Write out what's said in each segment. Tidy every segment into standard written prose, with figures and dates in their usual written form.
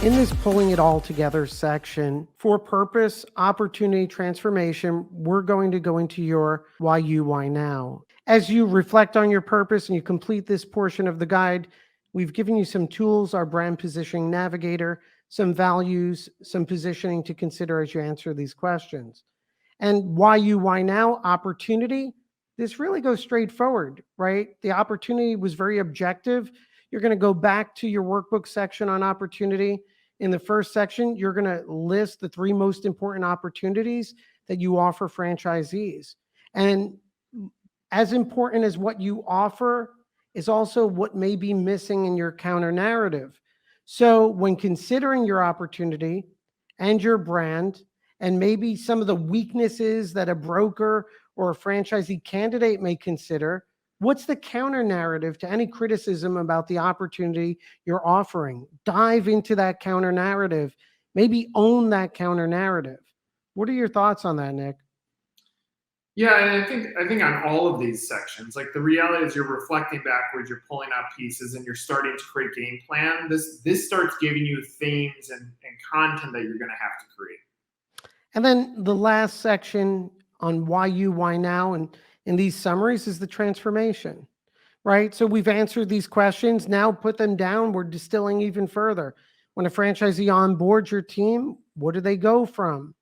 In this pulling it all together section, for purpose, opportunity, transformation, we're going to go into your why you, why now. As you reflect on your purpose and you complete this portion of the guide, we've given you some tools, our brand positioning navigator, some values, some positioning to consider as you answer these questions. And why you, why now, opportunity, this really goes straightforward, right? The opportunity was very objective. You're going to go back to your workbook section on opportunity. In the first section, you're going to list the 3 most important opportunities that you offer franchisees. And as important as what you offer is also what may be missing in your counter narrative. So when considering your opportunity and your brand, and maybe some of the weaknesses that a broker or a franchisee candidate may consider, what's the counter narrative to any criticism about the opportunity you're offering? Dive into that counter narrative. Maybe own that counter narrative. What are your thoughts on that, Nick? Yeah, and I think on all of these sections, like the reality is you're reflecting backwards, you're pulling out pieces, and you're starting to create game plan. This starts giving you themes and content that you're going to have to create. And then the last section on why you, why now, and in these summaries is the transformation, right? So we've answered these questions. Now put them down. We're distilling even further. When a franchisee onboards your team, what do they go from?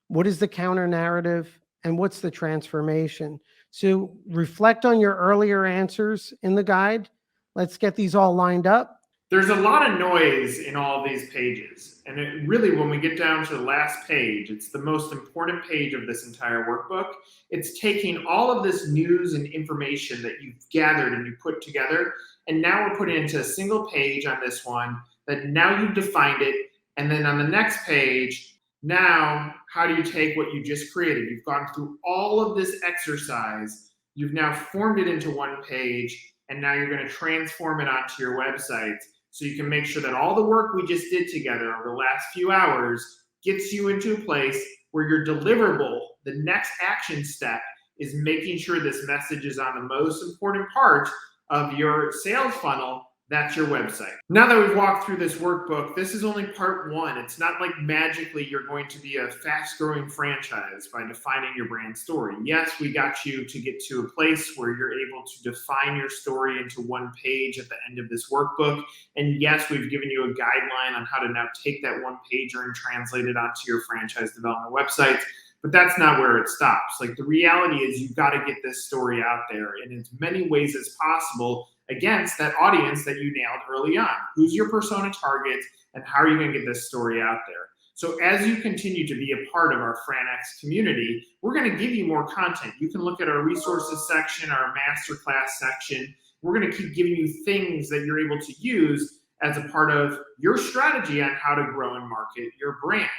What is the counter narrative? And what's the transformation? So reflect on your earlier answers in the guide. Let's get these all lined up. There's a lot of noise in all these pages. And it really, when we get down to the last page, it's the most important page of this entire workbook. It's taking all of this news and information that you've gathered and you put together, and now we're putting it into a single page on this one that now you've defined it. And then on the next page, now how do you take what you just created? You've gone through all of this exercise. You've now formed it into one page, and now you're going to transform it onto your website. So you can make sure that all the work we just did together over the last few hours gets you into a place where your deliverable, the next action step, is making sure this message is on the most important part of your sales funnel. That's your website. Now that we've walked through this workbook, this is only part 1. It's not like magically you're going to be a fast-growing franchise by defining your brand story. Yes, we got you to get to a place where you're able to define your story into one page at the end of this workbook. And yes, we've given you a guideline on how to now take that one pager and translate it onto your franchise development website. But that's not where it stops. Like, the reality is you've got to get this story out there in as many ways as possible against that audience that you nailed early on. Who's your persona target, and how are you going to get this story out there? So as you continue to be a part of our FRANX community, we're going to give you more content. You can look at our resources section, our masterclass section. We're going to keep giving you things that you're able to use as a part of your strategy on how to grow and market your brand.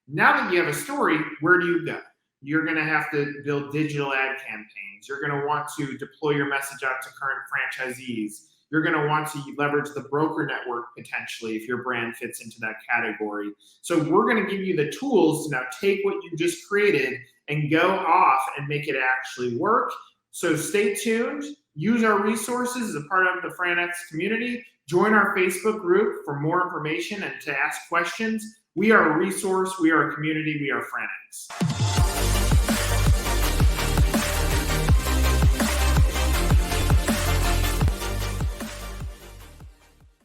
Now that you have a story, where do you go? You're going to have to build digital ad campaigns. You're going to want to deploy your message out to current franchisees. You're going to want to leverage the broker network potentially if your brand fits into that category. So we're going to give you the tools to now take what you just created and go off and make it actually work. So stay tuned. Use our resources as a part of the FRANX community. Join our Facebook group for more information and to ask questions. We are a resource. We are a community. We are FRANX.